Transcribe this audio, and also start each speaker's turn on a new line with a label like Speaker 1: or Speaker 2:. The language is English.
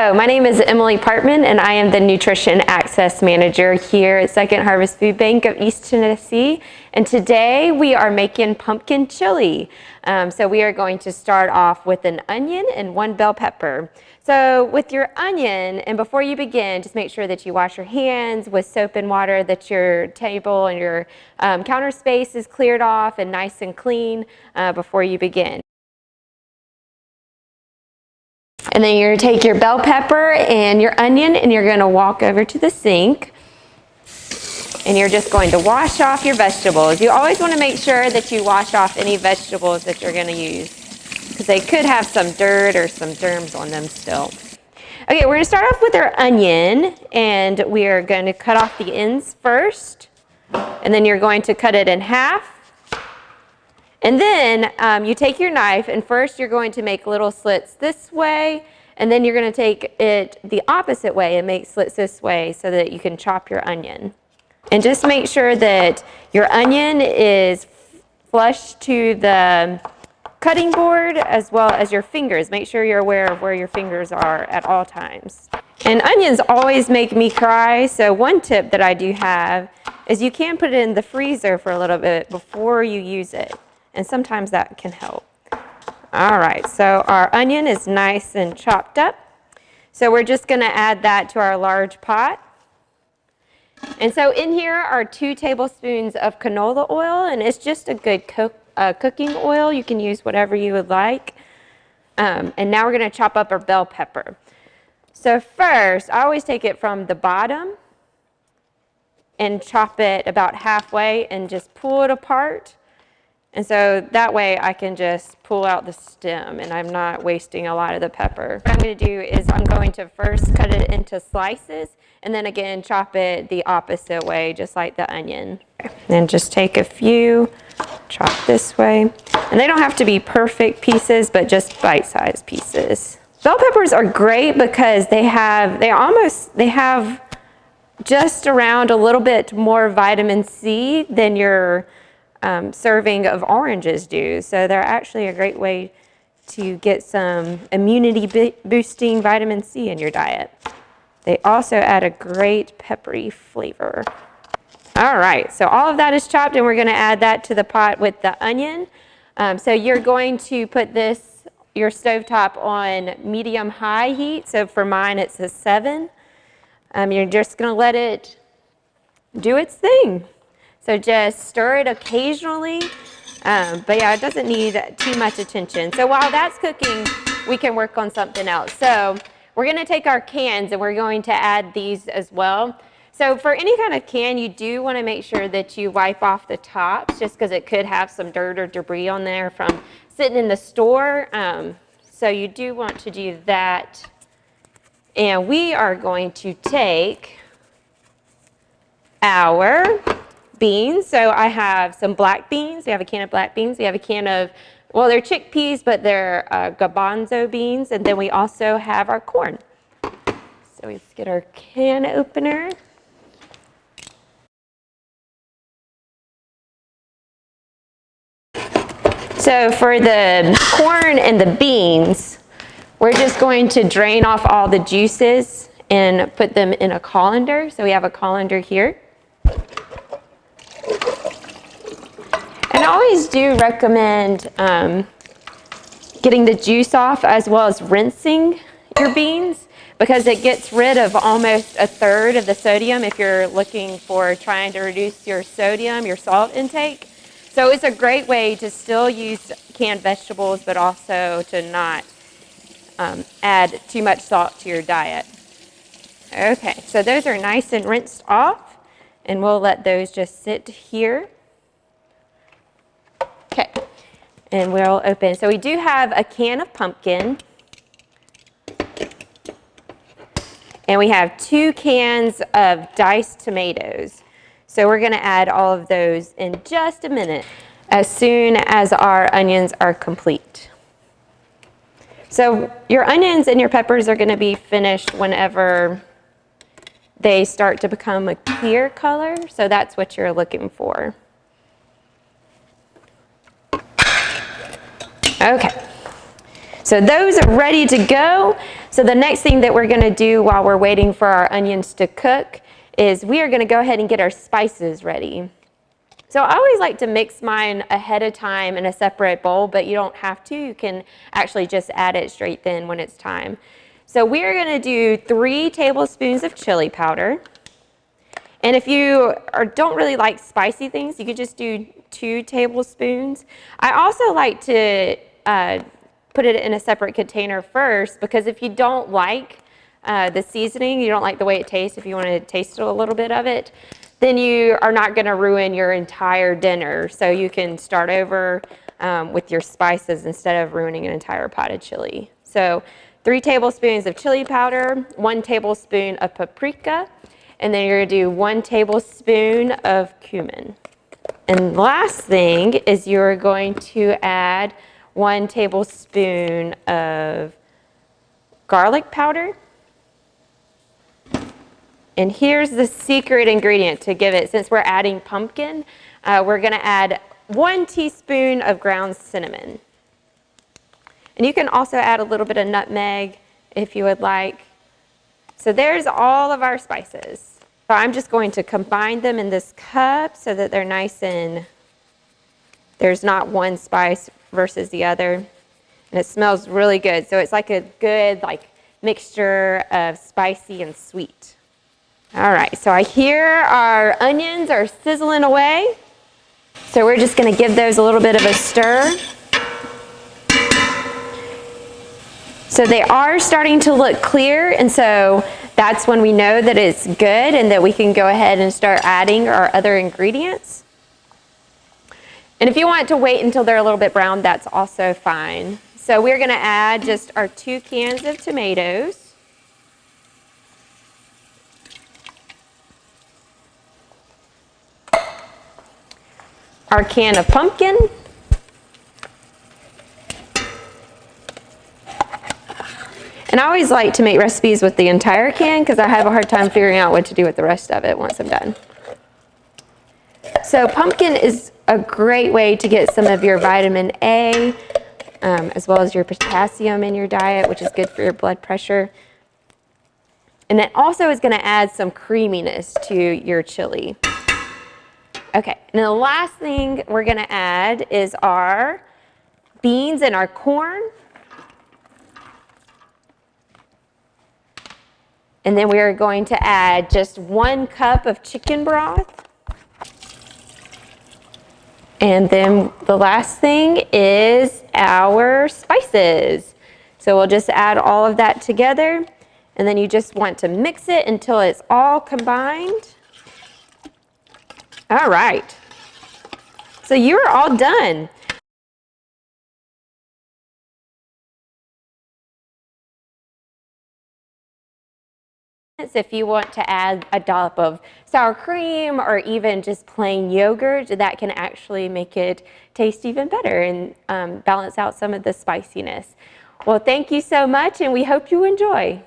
Speaker 1: Hello, my name is Emily Partman and I am the Nutrition Access Manager here at Second Harvest Food Bank of East Tennessee. And today we are making pumpkin chili. So we are going to start off with an onion and 1 bell pepper. So with your onion, and before you begin, just make sure that you wash your hands with soap and water, that your table and your counter space is cleared off and nice and clean before you begin. And then you're going to take your bell pepper and your onion and you're going to walk over to the sink and you're just going to wash off your vegetables. You always want to make sure that you wash off any vegetables that you're going to use because they could have some dirt or some germs on them still. Okay, we're going to start off with our onion and we are going to cut off the ends first and then you're going to cut it in half. And then you take your knife and first you're going to make little slits this way and then you're going to take it the opposite way and make slits this way so that you can chop your onion. And just make sure that your onion is flush to the cutting board as well as your fingers. Make sure you're aware of where your fingers are at all times. And onions always make me cry, so one tip that I do have is you can put it in the freezer for a little bit before you use it. And sometimes that can help. All right, so our onion is nice and chopped up. So we're just gonna add that to our large pot. And so in here are 2 tablespoons of canola oil, and it's just a good cooking oil. You can use whatever you would like. And now we're gonna chop up our bell pepper. So first, I always take it from the bottom and chop it about halfway and just pull it apart. And so that way I can just pull out the stem and I'm not wasting a lot of the pepper. What I'm going to do is I'm going to first cut it into slices and then again chop it the opposite way, just like the onion. And just take a few, chop this way. And they don't have to be perfect pieces, but just bite-sized pieces. Bell peppers are great because they have just around a little bit more vitamin C than your serving of oranges do. So they're actually a great way to get some immunity boosting vitamin C in your diet. They also add a great peppery flavor. All right, so all of that is chopped and we're gonna add that to the pot with the onion. So you're going to put your stovetop on medium-high heat. So for mine, it's a 7. You're just gonna let it do its thing. So just stir it occasionally, but yeah, it doesn't need too much attention. So while that's cooking, we can work on something else. So we're gonna take our cans and we're going to add these as well. So for any kind of can, you do wanna make sure that you wipe off the tops just because it could have some dirt or debris on there from sitting in the store. So you do want to do that. And we are going to take our beans. So I have some black beans. We have a can of black beans. We have a can of, well, they're chickpeas, but they're garbanzo beans. And then we also have our corn. So let's get our can opener. So for the corn and the beans, we're just going to drain off all the juices and put them in a colander. So we have a colander here. And I always do recommend getting the juice off as well as rinsing your beans because it gets rid of almost a third of the sodium if you're looking for trying to reduce your sodium, your salt intake. So it's a great way to still use canned vegetables but also to not add too much salt to your diet. Okay, so those are nice and rinsed off and we'll let those just sit here. Okay, and we'll open. So we do have a can of pumpkin. And we have 2 cans of diced tomatoes. So we're gonna add all of those in just a minute as soon as our onions are complete. So your onions and your peppers are gonna be finished whenever they start to become a clear color. So that's what you're looking for. So So those are ready to go. So the next thing that we're gonna do while we're waiting for our onions to cook is we are gonna go ahead and get our spices ready. So I always like to mix mine ahead of time in a separate bowl, but you don't have to. You can actually just add it straight then when it's time. So we're gonna do 3 tablespoons of chili powder. And if you don't really like spicy things, you could just do 2 tablespoons. I also like to put it in a separate container first, because if you don't like the seasoning, you don't like the way it tastes, if you want to taste a little bit of it, then you are not going to ruin your entire dinner. So you can start over with your spices instead of ruining an entire pot of chili. So 3 tablespoons of chili powder, 1 tablespoon of paprika, and then you're going to do 1 tablespoon of cumin. And last thing is you're going to add 1 tablespoon of garlic powder. And here's the secret ingredient to give it, since we're adding pumpkin, we're gonna add 1 teaspoon of ground cinnamon. And you can also add a little bit of nutmeg if you would like. So there's all of our spices. So I'm just going to combine them in this cup so that they're nice and there's not one spice versus the other. And it smells really good. So it's like a good mixture of spicy and sweet. All right, so I hear our onions are sizzling away. So we're just gonna give those a little bit of a stir. So they are starting to look clear, and so that's when we know that it's good and that we can go ahead and start adding our other ingredients. And if you want to wait until they're a little bit brown, that's also fine. So we're gonna add just our 2 cans of tomatoes. Our can of pumpkin. And I always like to make recipes with the entire can because I have a hard time figuring out what to do with the rest of it once I'm done. So pumpkin is a great way to get some of your vitamin A, as well as your potassium in your diet, which is good for your blood pressure. And it also is going to add some creaminess to your chili. Okay, and the last thing we're going to add is our beans and our corn. And then we are going to add just 1 cup of chicken broth. And then the last thing is our spices. So we'll just add all of that together. And then you just want to mix it until it's all combined. All right. So you're all done. If you want to add a dollop of sour cream or even just plain yogurt, that can actually make it taste even better and balance out some of the spiciness. Well, thank you so much, and we hope you enjoy.